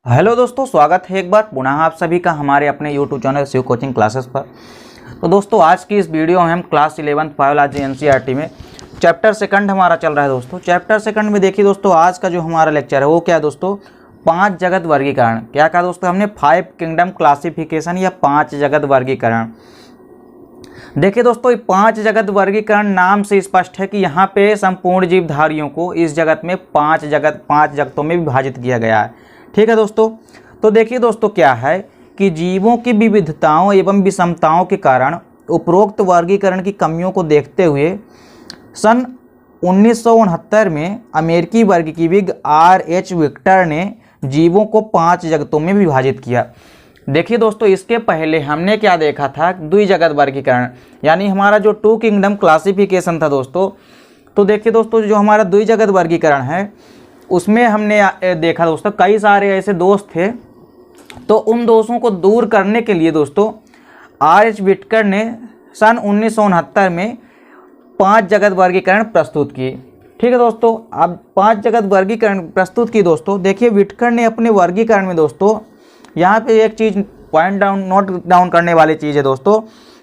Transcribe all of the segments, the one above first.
Hello दोस्तों, स्वागत है एक बार पुनः आप सभी का हमारे अपने YouTube channel Shiv coaching classes पर। तो दोस्तों, आज की इस वीडियो में हम क्लास 11th बायोलॉजी एनसीईआरटी में चैप्टर सेकंड हमारा चल रहा है। दोस्तों चैप्टर सेकंड में देखिए दोस्तों, आज का जो हमारा लेक्चर है वो क्या है दोस्तों, 5 जगत वर्गीकरण। क्या कहा दोस्तों हमने, 5 किंगडम क्लासिफिकेशन या 5 जगत वर्गीकरण। देखिए दोस्तों, ये 5 जगत वर्गीकरण नाम से स्पष्ट है कि यहाँ पे संपूर्ण जीवधारियों को इस जगत में 5 जगतों में विभाजित किया गया है। ठीक है दोस्तों, तो देखिए दोस्तों क्या है कि जीवों की विविधताओं एवं विषमताओं के कारण उपरोक्त वर्गीकरण की कमियों को देखते हुए सन 1969 में अमेरिकी वर्गीकीविद R.H. विक्टर ने जीवों को 5 जगतों में विभाजित किया। देखिए दोस्तों, इसके पहले हमने क्या देखा था, द्विजगत वर्गीकरण, यानी हमारा जो 2 किंगडम क्लासिफिकेशन था दोस्तों। तो देखिए दोस्तों, जो हमारा द्विजगत वर्गीकरण है उसमें हमने देखा दोस्तों कई सारे ऐसे दोष थे। तो उन दोषों को दूर करने के लिए दोस्तों R.H. विक्टर ने सन 1969 में 5 जगत वर्गीकरण प्रस्तुत की। ठीक है दोस्तों, अब 5 जगत वर्गीकरण प्रस्तुत की दोस्तों। देखिए विक्टर ने अपने वर्गीकरण में दोस्तों, यहाँ पे एक चीज़ नोट डाउन करने वाली चीज़ है दोस्तों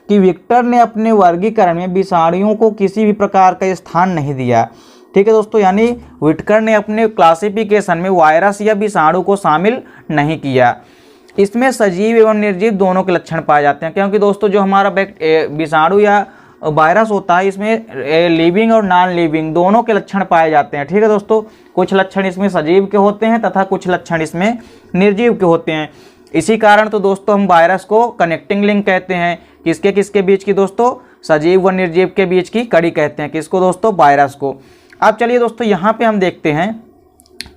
कि विक्टर ने अपने वर्गीकरण में विषाणुओं को किसी भी प्रकार का स्थान नहीं दिया। ठीक है दोस्तों, यानी विक्टर ने अपने क्लासिफिकेशन में वायरस या विषाणु को शामिल नहीं किया। इसमें सजीव एवं निर्जीव दोनों के लक्षण पाए जाते हैं, क्योंकि दोस्तों जो हमारा विषाणु या वायरस होता है इसमें लिविंग और नॉन लिविंग दोनों के लक्षण पाए जाते हैं। ठीक है दोस्तों, कुछ लक्षण इसमें सजीव के होते हैं तथा कुछ लक्षण इसमें निर्जीव के होते हैं। इसी कारण तो दोस्तों हम वायरस को कनेक्टिंग लिंक कहते हैं। किसके किसके बीच की दोस्तों, सजीव व निर्जीव के बीच की कड़ी कहते हैं। किसको दोस्तों, वायरस को। अब चलिए दोस्तों, यहाँ पे हम देखते हैं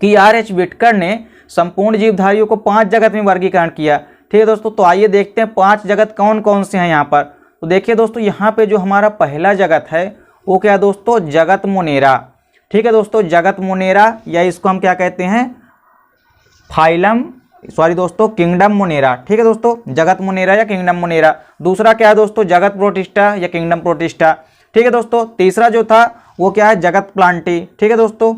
कि R.H. विक्टर ने संपूर्ण जीवधारियों को 5 जगत में वर्गीकरण किया। ठीक है दोस्तों, तो आइए देखते हैं 5 जगत कौन कौन से हैं यहाँ पर। तो देखिए दोस्तों, यहाँ पे जो हमारा पहला जगत है वो क्या है दोस्तों, जगत मोनेरा। ठीक है दोस्तों, जगत मोनेरा, या इसको हम क्या कहते हैं, किंगडम मोनेरा। ठीक है दोस्तों, जगत मोनेरा या किंगडम मोनेरा। दूसरा क्या है दोस्तों, जगत प्रोटिस्टा या किंगडम प्रोटिस्टा। ठीक है दोस्तों, तीसरा जो था वो क्या है, जगत प्लांटी। ठीक है दोस्तों,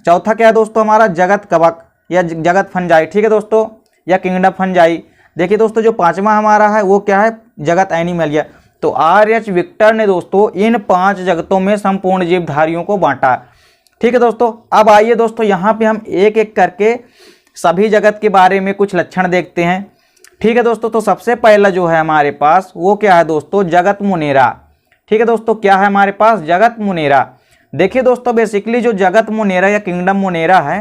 चौथा क्या है दोस्तों, हमारा जगत कवक या जगत फंजाई। ठीक है दोस्तों, या किंगडम फंजाई। देखिए दोस्तों, जो 5वां हमारा है वो क्या है, जगत एनिमलिया। तो R.H. विक्टर ने दोस्तों इन 5 जगतों में संपूर्ण जीवधारियों को बांटा। ठीक है दोस्तों, अब आइए दोस्तों यहाँ पे हम एक एक करके सभी जगत के बारे में कुछ लक्षण देखते हैं। ठीक है दोस्तों, तो सबसे पहला जो है हमारे पास वो क्या है दोस्तों, जगत मोनेरा। ठीक है दोस्तों, क्या है हमारे पास, जगत मोनेरा। देखिए दोस्तों, बेसिकली जो जगत मोनेरा या किंगडम मोनेरा है,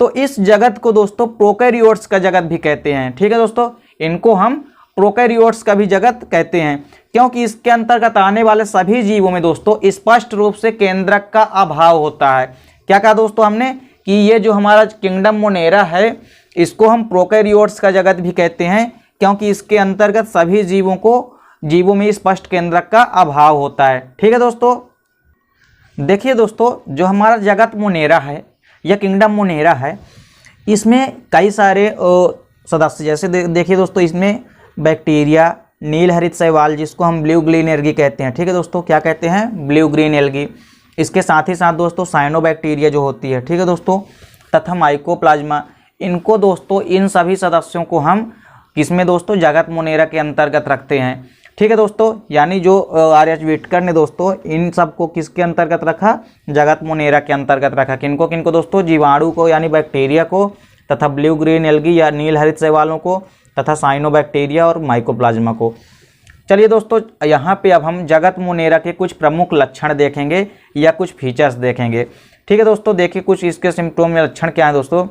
तो इस जगत को दोस्तों प्रोकैरियोट्स का जगत भी कहते हैं। ठीक है दोस्तों, इनको हम प्रोकैरियोट्स का भी जगत कहते हैं, क्योंकि इसके अंतर्गत आने वाले सभी जीवों में दोस्तों स्पष्ट रूप से केंद्रक का अभाव होता है। क्या कहा दोस्तों हमने कि ये जो हमारा किंगडम मोनेरा है इसको हम प्रोकैरियोट्स का जगत भी कहते हैं, क्योंकि इसके अंतर्गत सभी जीवों में स्पष्ट केंद्रक का अभाव होता है। ठीक है दोस्तों, देखिए दोस्तों, जो हमारा जगत मोनेरा है या किंगडम मोनेरा है, इसमें कई सारे सदस्य, जैसे देखिए दोस्तों, इसमें बैक्टीरिया, नील हरित शैवाल जिसको हम ब्लू ग्रीन एल्गी कहते हैं। ठीक है दोस्तों, क्या कहते हैं, ब्लू ग्रीन एल्गी। इसके साथ ही साथ दोस्तों साइनोबैक्टीरिया जो होती है, ठीक है दोस्तों, तथा माइकोप्लाज्मा। इनको दोस्तों, इन सभी सदस्यों को हम किसमें दोस्तों, जगत मोनेरा के अंतर्गत रखते हैं। ठीक है दोस्तों, यानी जो R.H. विक्टर ने दोस्तों इन सब को किसके अंतर्गत रखा, जगत मोनेरा के अंतर्गत रखा। किनको किनको दोस्तों, जीवाणु को यानी बैक्टीरिया को, तथा ब्लू ग्रीन एल्गी या नील हरित शैवालों को, तथा साइनोबैक्टीरिया और माइकोप्लाज्मा को। चलिए दोस्तों, यहाँ पे अब हम जगत मोनेरा के कुछ प्रमुख लक्षण देखेंगे या कुछ फीचर्स देखेंगे। ठीक है दोस्तों, देखिए कुछ इसके सिम्टोम या लक्षण क्या है दोस्तों।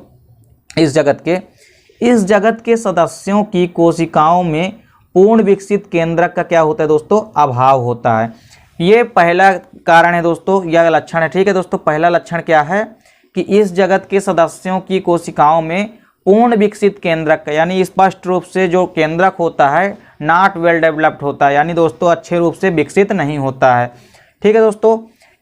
इस जगत के सदस्यों की कोशिकाओं में पूर्ण विकसित केंद्रक का क्या होता है दोस्तों, अभाव होता है। ये पहला कारण है दोस्तों, यह लक्षण है। ठीक है दोस्तों, पहला लक्षण क्या है कि इस जगत के सदस्यों की कोशिकाओं में पूर्ण विकसित केंद्रक, यानी स्पष्ट रूप से जो केंद्रक होता है नॉट वेल डेवलप्ड होता है, यानी दोस्तों अच्छे रूप से विकसित नहीं होता है। ठीक है दोस्तों,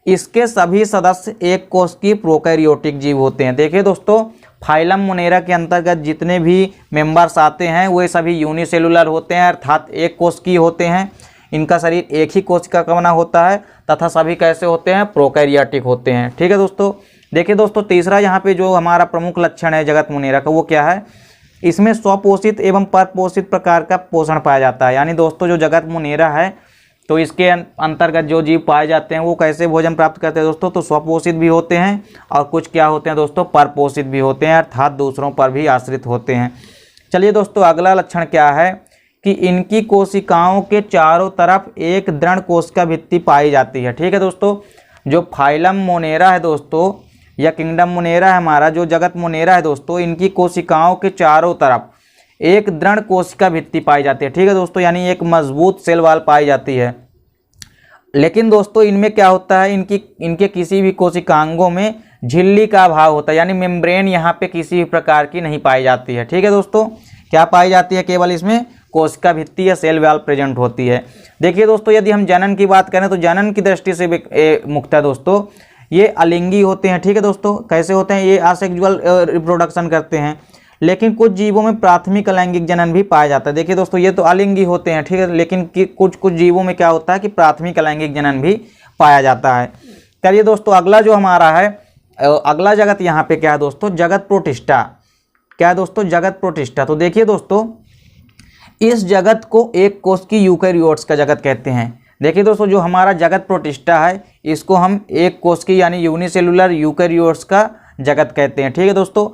इसके सभी सदस्य एक कोश की प्रोकैरियोटिक जीव होते हैं। देखिए दोस्तों, फाइलम मोनेरा के अंतर्गत जितने भी मेंबर्स आते हैं वे सभी यूनिसेलुलर होते हैं, अर्थात एक कोश की होते हैं। इनका शरीर एक ही कोशिका का बना होता है तथा सभी कैसे होते हैं, प्रोकैरियोटिक होते हैं। ठीक है दोस्तों, देखिए दोस्तों, तीसरा यहाँ पे जो हमारा प्रमुख लक्षण है जगत मोनेरा का वो क्या है, इसमें स्वपोषित एवं परपोषित प्रकार का पोषण पाया जाता है। यानी दोस्तों जो जगत मुनेरा है तो इसके अंतर्गत जो जीव पाए जाते हैं वो कैसे भोजन प्राप्त करते हैं दोस्तों, तो स्वपोषित भी होते हैं और कुछ क्या होते हैं दोस्तों, परपोषित भी होते हैं, अर्थात दूसरों पर भी आश्रित होते हैं। चलिए दोस्तों अगला लक्षण क्या है कि इनकी कोशिकाओं के चारों तरफ एक दृढ़ कोशिका भित्ति पाई जाती है। ठीक है दोस्तों, जो फाइलम मोनेरा है दोस्तों या किंगडम मोनेरा है हमारा, जो जगत मोनेरा है दोस्तों, इनकी कोशिकाओं के चारों तरफ एक दृढ़ कोशिका भित्ति पाई जाती है। ठीक है दोस्तों, यानी एक मजबूत सेल वाल पाई जाती है। लेकिन दोस्तों इनमें क्या होता है, इनके किसी भी कोशिकांगों में झिल्ली का अभाव होता है, यानी मेम्ब्रेन यहाँ पे किसी भी प्रकार की नहीं पाई जाती है। ठीक है दोस्तों, क्या पाई जाती है, केवल इसमें कोशिका भित्ति या सेल वॉल प्रेजेंट होती है। देखिए दोस्तों यदि हम जनन की बात करें तो जनन की दृष्टि से मुक्त है दोस्तों, ये अलिंगी होते हैं। ठीक है दोस्तों, कैसे होते हैं, ये असेक्सुअल रिप्रोडक्शन करते हैं। लेकिन कुछ जीवों में प्राथमिक अलैंगिक जनन भी पाया जाता है। देखिए दोस्तों ये तो अलिंगी होते हैं, ठीक है, लेकिन कुछ जीवों में क्या होता है कि प्राथमिक अलैंगिक जनन भी पाया जाता है। चलिए दोस्तों अगला जो हमारा है, अगला जगत यहाँ पे क्या है दोस्तों, जगत प्रोटिस्टा। क्या है दोस्तों, जगत प्रोटिस्टा। तो देखिए दोस्तों इस जगत को एक कोष की यूकैरियोट्स का जगत कहते हैं। देखिए दोस्तों जो हमारा जगत प्रोटिस्टा है इसको हम एक कोष की यानी यूनिसेलुलर यूकैरियोट्स का जगत कहते हैं। ठीक है दोस्तों,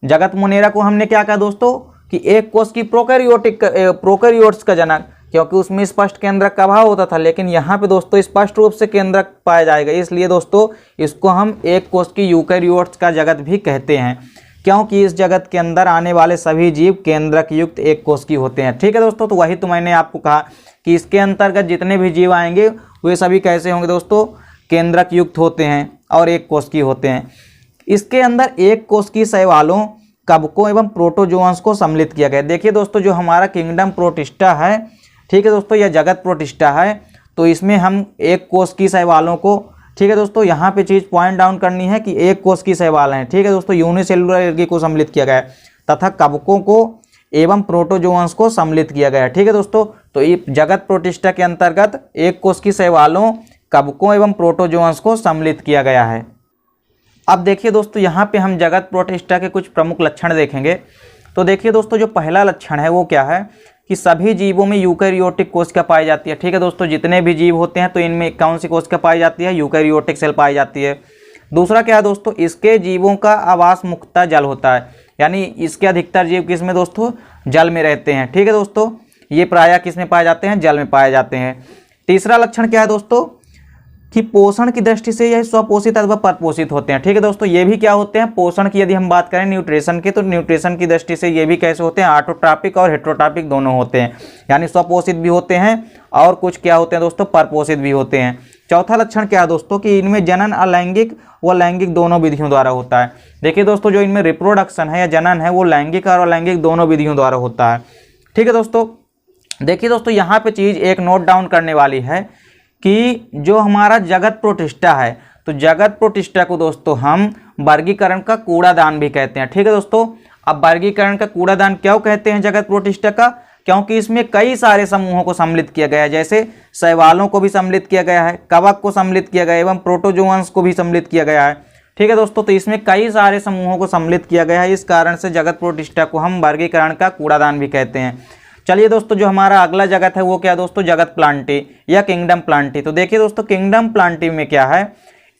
जगत मोनेरा को हमने क्या कहा दोस्तों कि एक कोष की प्रोकैरियोट्स का जनक, क्योंकि उसमें स्पष्ट केंद्रक का अभाव होता था। लेकिन यहाँ पे दोस्तों स्पष्ट रूप से केंद्रक पाया जाएगा, इसलिए दोस्तों इसको हम एक कोष की यूकैरियोट्स का जगत भी कहते हैं, क्योंकि इस जगत के अंदर आने वाले सभी जीव केंद्रक युक्त एक कोष की होते हैं। ठीक है दोस्तों, तो वही तो मैंने आपको कहा कि इसके अंतर्गत जितने भी जीव आएंगे वे सभी कैसे होंगे दोस्तों, केंद्रक युक्त होते हैं और एक कोष की होते हैं। इसके अंदर एक कोष की शैवालों, कवकों एवं प्रोटोजोअन्स को सम्मिलित किया गया। देखिए दोस्तों जो हमारा किंगडम प्रोटिस्टा है, ठीक है दोस्तों, यह जगत प्रोटिस्टा है, तो इसमें हम एक कोष की शैवालों को, ठीक है दोस्तों, यहाँ पे चीज़ पॉइंट डाउन करनी है कि एक कोष की शैवाल हैं। ठीक है दोस्तों, यूनिसेलुलर एल्गी को सम्मिलित किया गया है तथा कवकों को एवं प्रोटोजोअन्स को सम्मिलित किया गया है। ठीक है दोस्तों, तो ये जगत प्रोटिस्टा के अंतर्गत एक कोष की शैवालों, कवकों एवं प्रोटोजोअन्स को सम्मिलित किया गया है। अब देखिए दोस्तों यहाँ पे हम जगत प्रोटिस्टा के कुछ प्रमुख लक्षण देखेंगे। तो देखिए दोस्तों जो पहला लक्षण है वो क्या है कि सभी जीवों में यूकैरियोटिक कोशिका पाई जाती है। ठीक है दोस्तों, जितने भी जीव होते हैं तो इनमें कौन सी कोशिका पाई जाती है, यूकैरियोटिक सेल पाई जाती है। दूसरा क्या है दोस्तों, इसके जीवों का आवास मुख्यतः जल होता है, यानी इसके अधिकतर जीव किस में दोस्तों, जल में रहते हैं। ठीक है दोस्तों, ये प्रायः किस में पाए जाते हैं, जल में पाए जाते हैं। तीसरा लक्षण क्या है दोस्तों कि पोषण की दृष्टि से यह स्वपोषित अथवा परपोषित होते हैं। ठीक है दोस्तों, ये भी क्या होते हैं, पोषण की यदि हम बात करें न्यूट्रिशन की, तो न्यूट्रिशन की दृष्टि से ये भी कैसे होते हैं, ऑटोट्रॉपिक और हेटेरोट्रॉपिक दोनों होते हैं, यानी स्वपोषित भी होते हैं और कुछ क्या होते हैं दोस्तों, परपोषित भी होते हैं। चौथा लक्षण क्या है दोस्तों कि इनमें जनन अलैंगिक व लैंगिक दोनों विधियों द्वारा होता है। देखिए दोस्तों जो इनमें रिप्रोडक्शन है या जनन है वो लैंगिक और अलैंगिक दोनों विधियों द्वारा होता है। ठीक है दोस्तों, देखिए दोस्तों यहाँ पे चीज़ एक नोट डाउन करने वाली है कि जो हमारा जगत प्रोटिस्टा है, तो जगत प्रोटिस्टा को दोस्तों हम वर्गीकरण का कूड़ादान भी कहते हैं। ठीक है दोस्तों, अब वर्गीकरण का कूड़ादान क्यों कहते हैं जगत प्रोटिस्टा का, क्योंकि इसमें कई सारे समूहों को सम्मिलित किया गया है, जैसे शैवालों को भी सम्मिलित किया गया है, कवक को सम्मिलित किया गया है एवं प्रोटोजोअन्स को भी सम्मिलित किया गया है। ठीक है दोस्तों, तो इसमें कई सारे समूहों को सम्मिलित किया गया है, इस कारण से जगत प्रोटिस्टा को हम वर्गीकरण का कूड़ादान भी कहते हैं। चलिए दोस्तों जो हमारा अगला जगत है वो क्या है दोस्तों, जगत प्लांटी या किंगडम प्लांटी। तो देखिए दोस्तों किंगडम प्लांटी में क्या है,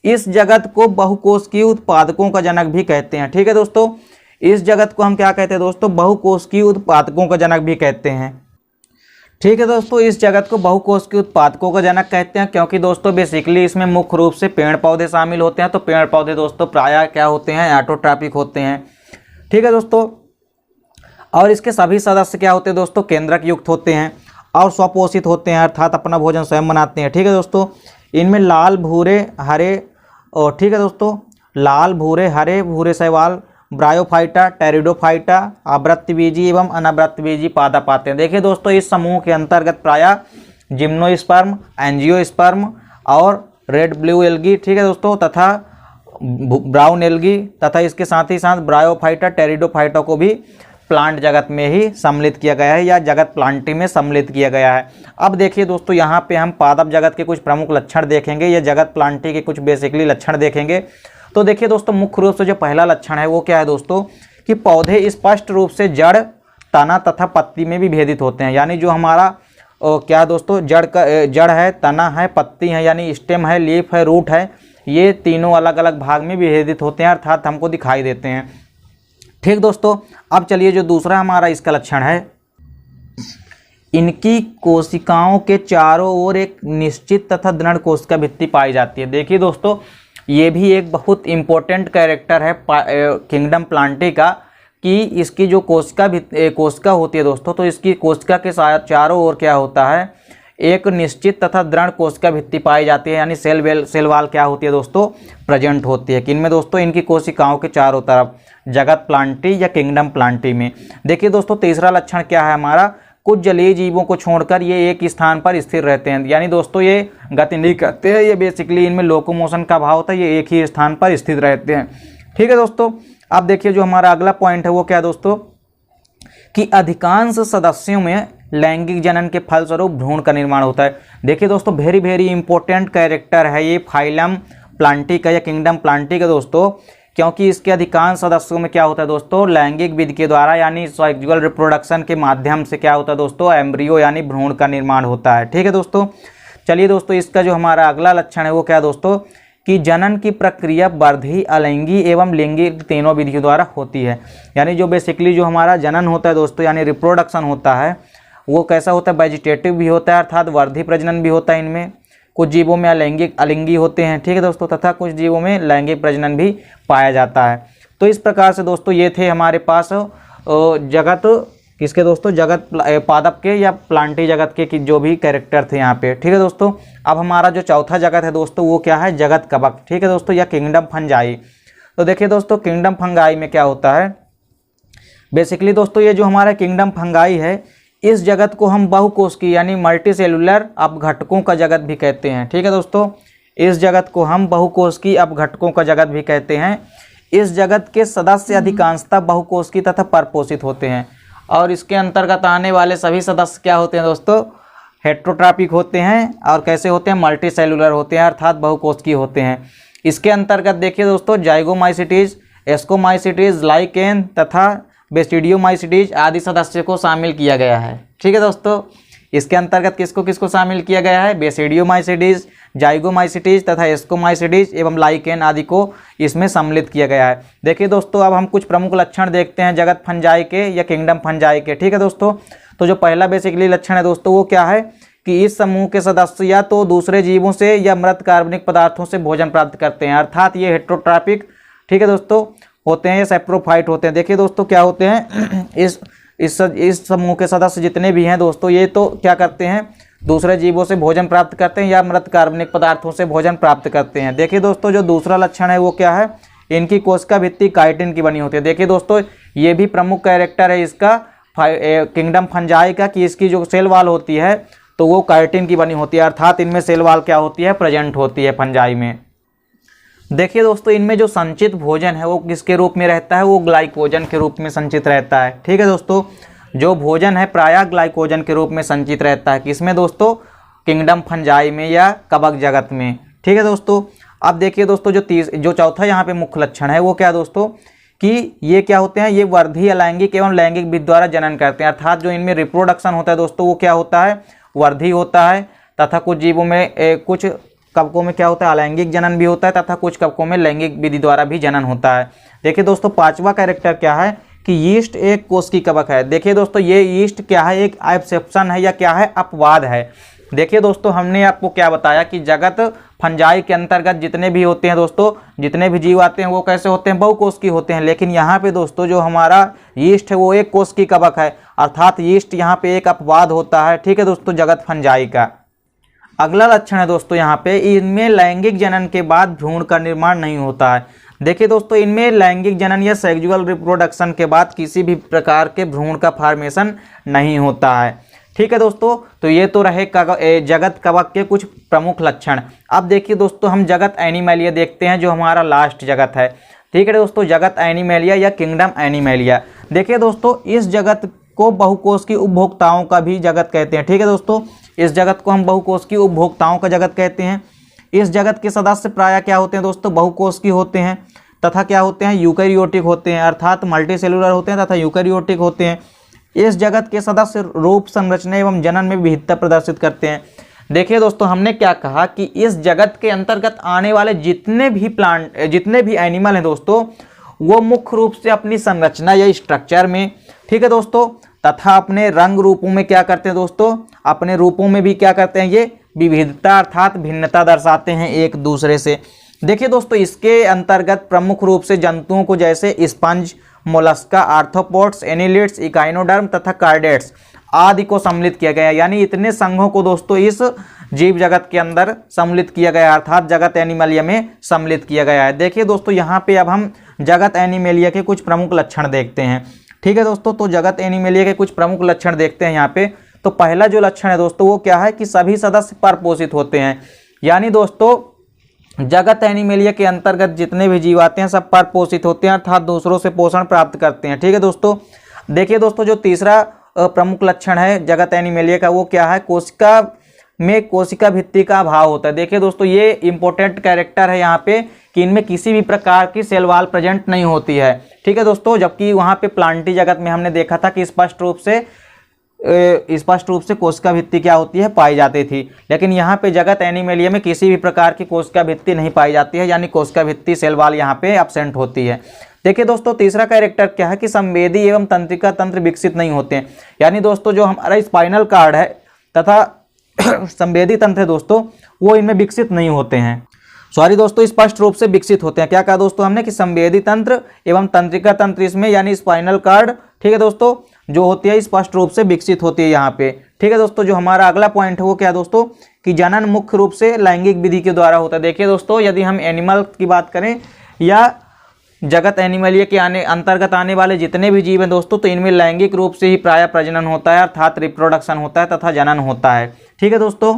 इस जगत को बहुकोशिकीय उत्पादकों का जनक भी कहते हैं। ठीक है दोस्तों, इस जगत को हम क्या कहते हैं दोस्तों, बहुकोशिकीय उत्पादकों का जनक भी कहते हैं। ठीक है दोस्तों, इस जगत को बहुकोशिकीय उत्पादकों का जनक कहते हैं क्योंकि दोस्तों बेसिकली इसमें मुख्य रूप से पेड़ पौधे शामिल होते हैं। तो पेड़ पौधे दोस्तों प्रायः क्या होते हैं, ऑटोट्रॉपिक होते हैं। ठीक है दोस्तों, और इसके सभी सदस्य क्या होते हैं दोस्तों, केंद्रक युक्त होते हैं और स्वपोषित होते हैं, अर्थात अपना भोजन स्वयं बनाते हैं। ठीक है दोस्तों, इनमें लाल भूरे हरे और ठीक है दोस्तों लाल भूरे हरे भूरे शैवाल, ब्रायोफाइटा, टेरिडोफाइटा, आवृत्तबीजी एवं अनावृत्तबीजी पादप पाते हैं। देखिए दोस्तों इस समूह के अंतर्गत प्रायः जिम्नोस्पर्म, एंजियोस्पर्म और रेड ब्लू एल्गी, ठीक है दोस्तों, तथा ब्राउन एल्गी तथा इसके साथ ही साथ ब्रायोफाइटा, टेरिडोफाइटा को भी प्लांट जगत में ही सम्मिलित किया गया है या जगत प्लांटी में सम्मिलित किया गया है। अब देखिए दोस्तों यहाँ पे हम पादप जगत के कुछ प्रमुख लक्षण देखेंगे या जगत प्लांटी के कुछ बेसिकली लक्षण देखेंगे। तो देखिए दोस्तों मुख्य रूप से जो पहला लक्षण है वो क्या है दोस्तों कि पौधे स्पष्ट रूप से जड़ तना तथा पत्ती में भी भेदित होते हैं। यानी जो हमारा क्या दोस्तों जड़ है, तना है, पत्ती है यानी स्टेम है, लीफ है, रूट है, ये तीनों अलग अलग भाग में विभेदित होते हैं अर्थात हमको दिखाई देते हैं। ठीक दोस्तों, अब चलिए जो दूसरा हमारा इसका लक्षण है, इनकी कोशिकाओं के चारों ओर एक निश्चित तथा दृढ़ कोशिका भित्ति पाई जाती है। देखिए दोस्तों, ये भी एक बहुत इम्पोर्टेंट कैरेक्टर है किंगडम प्लांटी का कि इसकी जो कोशिका होती है दोस्तों, तो इसकी कोशिका के चारों ओर क्या होता है, एक निश्चित तथा दृढ़ कोशिका भित्ति पाई जाती है। यानी सेल वाल क्या होती है दोस्तों, प्रेजेंट होती है। किनमें दोस्तों, इनकी कोशिकाओं के चारों तरफ, जगत प्लांटी या किंगडम प्लांटी में। देखिए दोस्तों, तीसरा लक्षण क्या है हमारा, कुछ जलीय जीवों को छोड़कर ये एक स्थान पर स्थिर रहते हैं। यानी दोस्तों ये गति नहीं करते हैं, ये बेसिकली इनमें लोकोमोशन का भाव होता है, ये एक ही स्थान पर स्थित रहते हैं। ठीक है दोस्तों, अब देखिए जो हमारा अगला पॉइंट है वो क्या दोस्तों, कि अधिकांश सदस्यों में लैंगिक जनन के फलस्वरूप भ्रूण का निर्माण होता है। देखिए दोस्तों, वेरी इंपॉर्टेंट कैरेक्टर है ये फाइलम प्लांटी का या किंगडम प्लांटी का दोस्तों, क्योंकि इसके अधिकांश सदस्यों में क्या होता है दोस्तों, लैंगिक विधि के द्वारा यानी सेक्सुअल रिप्रोडक्शन के माध्यम से क्या होता है दोस्तों, एम्ब्रियो यानी भ्रूण का निर्माण होता है। ठीक है दोस्तों, चलिए दोस्तों, इसका जो हमारा अगला लक्षण है वो क्या दोस्तों, कि जनन की प्रक्रिया वर्धी, अलैंगिक एवं लिंगिक तीनों विधियों द्वारा होती है। यानी जो बेसिकली जो हमारा जनन होता है दोस्तों, यानी रिप्रोडक्शन होता है, वो कैसा होता है, वेजिटेटिव भी होता है अर्थात वर्धी प्रजनन भी होता है इनमें। कुछ जीवों में अलिंगी होते हैं। ठीक है दोस्तों, तथा कुछ जीवों में लैंगिक प्रजनन भी पाया जाता है। तो इस प्रकार से दोस्तों ये थे हमारे पास जगत किसके दोस्तों, जगत पादप के या प्लांटी जगत के जो भी कैरेक्टर थे यहाँ पे। ठीक है दोस्तों, अब हमारा जो चौथा जगत है दोस्तों वो क्या है, जगत कवक। ठीक है दोस्तों, या किंगडम फंजाई। तो देखिए दोस्तों, किंगडम फंगाई में क्या होता है, बेसिकली दोस्तों ये जो हमारा किंगडम फंगाई है, इस जगत को हम बहुकोशिकीय यानी मल्टी सेलुलर अपघटकों का जगत भी कहते हैं। ठीक है दोस्तों, इस जगत को हम बहुकोशिकीय अपघटकों का जगत भी कहते हैं। इस जगत के सदस्य अधिकांशतः बहुकोशिकीय तथा परपोषित होते हैं और इसके अंतर्गत आने वाले सभी सदस्य क्या होते हैं दोस्तों, हेट्रोट्रॉपिक होते हैं और कैसे होते हैं, मल्टी सेलुलर होते हैं अर्थात बहुकोशिकीय होते हैं। इसके अंतर्गत देखिए दोस्तों, जाइगोमाइसिटीज, एस्कोमाइसिटीज, लाइकेन तथा बेसिडियोमाइसिटीज आदि सदस्यों को शामिल किया गया है। ठीक है दोस्तों, इसके अंतर्गत किसको किसको शामिल किया गया है, बेसिडियोमाइसिटीज, जाइगोमाइसिटीज तथा एस्कोमाइसिटीज एवं लाइकेन आदि को इसमें सम्मिलित किया गया है। देखिए दोस्तों, अब हम कुछ प्रमुख लक्षण देखते हैं जगत फंजाई के या किंगडम फंजाई के। ठीक है दोस्तों, तो जो पहला बेसिकली लक्षण है दोस्तों वो क्या है, कि इस समूह के सदस्य या तो दूसरे जीवों से या मृत कार्बनिक पदार्थों से भोजन प्राप्त करते हैं अर्थात ये हेट्रोट्रॉपिक, ठीक है दोस्तों, होते हैं, ये सेप्रोफाइट होते हैं। देखिए दोस्तों क्या होते हैं, इस समूह के सदस्य जितने भी हैं दोस्तों, ये तो क्या करते हैं, दूसरे जीवों से भोजन प्राप्त करते हैं या मृत कार्बनिक पदार्थों से भोजन प्राप्त करते हैं। देखिए दोस्तों, जो दूसरा लक्षण है वो क्या है, इनकी कोशिका भित्ति काइटिन की बनी होती है। देखिए दोस्तों, ये भी प्रमुख कैरेक्टर है इसका किंगडम फंजाई का, कि इसकी जो सेल वाल होती है तो वो काइटिन की बनी होती है अर्थात इनमें सेल वाल क्या होती है, प्रेजेंट होती है फंजाई में। देखिए दोस्तों, इनमें जो संचित भोजन है वो किसके रूप में रहता है, वो ग्लाइकोजन के रूप में संचित रहता है। ठीक है दोस्तों, जो भोजन है प्रायः ग्लाइकोजन के रूप में संचित रहता है किसमें दोस्तों, किंगडम फंजाई में या कवक जगत में। ठीक है दोस्तों, अब देखिए दोस्तों, जो चौथा यहाँ पे मुख्य लक्षण है वो क्या दोस्तों, कि ये क्या होते हैं, ये वर्धी अलैंगिक एवं लैंगिक विधि द्वारा जनन करते हैं अर्थात जो इनमें रिप्रोडक्शन होता है दोस्तों वो क्या होता है, वर्धी होता है तथा कुछ जीवों में कुछ कवकों में क्या होता है, अलैंगिक जनन भी होता है तथा कुछ कवकों में लैंगिक विधि द्वारा भी जनन होता है। देखिए दोस्तों, पांचवा कैरेक्टर क्या है, कि यीस्ट एक कोशिकीय कवक है। देखिए दोस्तों, ये यीस्ट क्या है, एक एक्सेप्शन है या क्या है, अपवाद है। देखिए दोस्तों, हमने आपको क्या बताया कि जगत फंजाई के अंतर्गत जितने भी होते हैं दोस्तों, जितने भी जीव आते हैं वो कैसे होते हैं, बहुकोशिकीय होते हैं। लेकिन यहाँ पे दोस्तों जो हमारा यीस्ट है वो एक कोशिकीय कवक है अर्थात यीस्ट यहाँ पे एक अपवाद होता है। ठीक है दोस्तों, जगत फंजाई का। अगला लक्षण है दोस्तों यहाँ पे, इनमें लैंगिक जनन के बाद भ्रूण का निर्माण नहीं होता है। देखिए दोस्तों, इनमें लैंगिक जनन या सेक्सुअल रिप्रोडक्शन के बाद किसी भी प्रकार के भ्रूण का फॉर्मेशन नहीं होता है। ठीक है दोस्तों, तो ये तो रहे जगत कवक के कुछ प्रमुख लक्षण। अब देखिए दोस्तों, हम जगत एनिमैलिया देखते हैं जो हमारा लास्ट जगत है। ठीक है दोस्तों, जगत एनिमैलिया या किंगडम एनिमैलिया। देखिए दोस्तों, इस जगत को बहुकोशिकीय उपभोक्ताओं का भी जगत कहते हैं। ठीक है दोस्तों, इस जगत को हम बहुकोशिकीय उपभोक्ताओं का जगत कहते हैं। इस जगत के सदस्य प्रायः क्या होते हैं दोस्तों, बहुकोशिकीय होते हैं तथा क्या होते हैं, यूकैरियोटिक होते हैं अर्थात मल्टी सेलुलर होते हैं तथा यूकैरियोटिक होते हैं। इस जगत के सदस्य रूप, संरचना एवं जनन में विविधता प्रदर्शित करते हैं। देखिए दोस्तों, हमने क्या कहा कि इस जगत के अंतर्गत आने वाले जितने भी एनिमल हैं दोस्तों, वो मुख्य रूप से अपनी संरचना या स्ट्रक्चर में, ठीक है दोस्तों, तथा अपने रंग रूपों में क्या करते हैं दोस्तों, अपने रूपों में भी क्या करते हैं, ये विविधता अर्थात भिन्नता दर्शाते हैं एक दूसरे से। देखिए दोस्तों, इसके अंतर्गत प्रमुख रूप से जंतुओं को जैसे sponge, Mollusca, arthropods, annelids, echinoderm तथा कार्डेट्स आदि को सम्मिलित किया गया है। यानी इतने संघों को दोस्तों इस जीव जगत के अंदर सम्मिलित किया गया है, अर्थात जगत एनिमलिया में सम्मिलित किया गया है। देखिए दोस्तों, यहाँ पे अब हम जगत एनिमलिया के कुछ प्रमुख लक्षण देखते हैं। ठीक है दोस्तों, तो जगत एनिमलिया के कुछ प्रमुख लक्षण देखते हैं यहाँ पे। तो पहला जो लक्षण है दोस्तों वो क्या है कि सभी सदस्य परपोषित होते हैं। यानी दोस्तों जगत एनिमलिया के अंतर्गत जितने भी जीव आते हैं सब परपोषित होते हैं, अर्थात दूसरों से पोषण प्राप्त करते हैं। ठीक है दोस्तों, देखिए दोस्तों, जो तीसरा प्रमुख लक्षण है जगत एनिमलिया का वो क्या है, कोशिका में कोशिका भित्ति का अभाव होता है। देखिए दोस्तों, ये इंपॉर्टेंट कैरेक्टर है यहाँ पे कि इनमें किसी भी प्रकार की सेल वॉल प्रेजेंट नहीं होती है। ठीक है दोस्तों, जबकि वहाँ पे प्लांटी जगत में हमने देखा था कि स्पष्ट रूप से कोशिका भित्ति क्या होती है, पाई जाती थी। लेकिन यहाँ पे जगत एनिमलिया में किसी भी प्रकार की कोशिका भित्ति नहीं पाई जाती है, यानी कोशिका भित्ति सेल वॉल यहाँ पे एब्सेंट होती है। देखिए दोस्तों, तीसरा कैरेक्टर क्या है कि संवेदी एवं तंत्रिका तंत्र विकसित नहीं होते हैं। यानी दोस्तों जो हमारा स्पाइनल कार्ड है तथा संवेदी तंत्र है दोस्तों, वो इनमें विकसित नहीं होते हैं। सॉरी दोस्तों, स्पष्ट रूप से विकसित होते हैं। क्या कहा दोस्तों हमने कि संवेदी तंत्र एवं तंत्रिका तंत्र इसमें, यानी स्पाइनल कार्ड, ठीक है दोस्तों, जो होती है स्पष्ट रूप से विकसित होती है यहाँ पे। ठीक है दोस्तों, जो हमारा अगला पॉइंट है वो क्या दोस्तों कि जनन मुख्य रूप से लैंगिक विधि के द्वारा होता है। देखिए दोस्तों, यदि हम एनिमल की बात करें या जगत एनिमलिया के अंतर्गत आने वाले जितने भी जीव हैं दोस्तों, तो इनमें लैंगिक रूप से ही प्राय प्रजनन होता है, अर्थात रिप्रोडक्शन होता है तथा जनन होता है। ठीक है दोस्तों,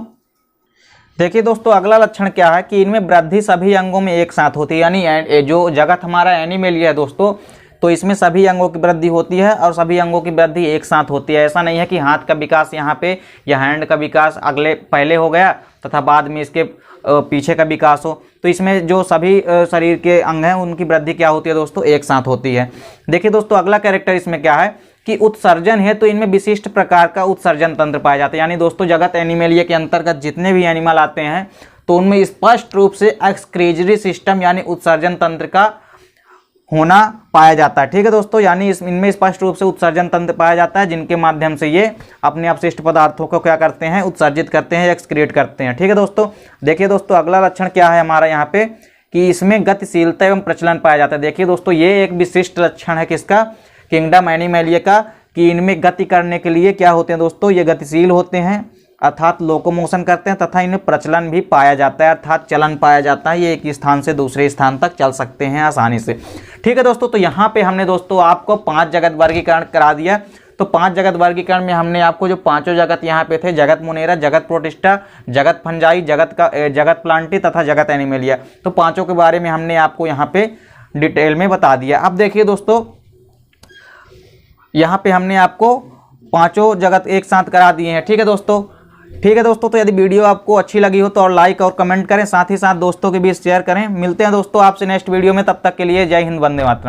देखिए दोस्तों, अगला लक्षण क्या है कि इनमें वृद्धि सभी अंगों में एक साथ होती है। यानी जो जगत हमारा एनिमलिया है दोस्तों, तो इसमें सभी अंगों की वृद्धि होती है और सभी अंगों की वृद्धि एक साथ होती है। ऐसा नहीं है कि हाथ का विकास यहाँ पे या हैंड का विकास पहले हो गया तथा बाद में इसके पीछे का विकास हो। तो इसमें जो सभी शरीर के अंग हैं उनकी वृद्धि क्या होती है दोस्तों, एक साथ होती है। देखिए दोस्तों, अगला कैरेक्टर इसमें क्या है कि उत्सर्जन है, तो इनमें विशिष्ट प्रकार का उत्सर्जन तंत्र पाया जाता है। यानी दोस्तों जगत एनिमलिया के अंतर्गत जितने भी एनिमल आते हैं तो उनमें स्पष्ट रूप से एक्सक्रीजरी सिस्टम यानी उत्सर्जन तंत्र का होना पाया जाता है। ठीक है दोस्तों, यानी इनमें स्पष्ट रूप से उत्सर्जन तंत्र पाया जाता है, जिनके माध्यम से ये अपने अपशिष्ट पदार्थों को क्या करते हैं, उत्सर्जित करते हैं, एक्सक्रीट करते हैं। ठीक है दोस्तों, देखिए दोस्तों, अगला लक्षण क्या है हमारा यहाँ पे कि इसमें गतिशीलता एवं प्रचलन पाया जाता है। देखिए दोस्तों, ये एक विशिष्ट लक्षण है किसका, किंगडम एनिमलिया का, कि इनमें गति करने के लिए क्या होते हैं दोस्तों, ये गतिशील होते हैं, अर्थात लोकोमोशन करते हैं तथा इनमें प्रचलन भी पाया जाता है, अर्थात चलन पाया जाता है। ये एक स्थान से दूसरे स्थान तक चल सकते हैं आसानी से। ठीक है दोस्तों, तो यहाँ पे हमने दोस्तों आपको 5 जगत वर्गीकरण करा दिया। तो 5 जगत वर्गीकरण में हमने आपको जो 5 जगत यहाँ पे थे, जगत मोनेरा, जगत प्रोटिस्टा, जगत फंजाई, जगत प्लांटी तथा जगत एनिमलिया, तो 5 के बारे में हमने आपको यहाँ पे डिटेल में बता दिया। अब देखिए दोस्तों, यहाँ पे हमने आपको 5 जगत एक साथ करा दिए हैं। ठीक है दोस्तों, तो यदि वीडियो आपको अच्छी लगी हो तो और लाइक और कमेंट करें, साथ ही साथ दोस्तों के बीच शेयर करें। मिलते हैं दोस्तों आपसे नेक्स्ट वीडियो में, तब तक के लिए जय हिंद, वंदे मातरम।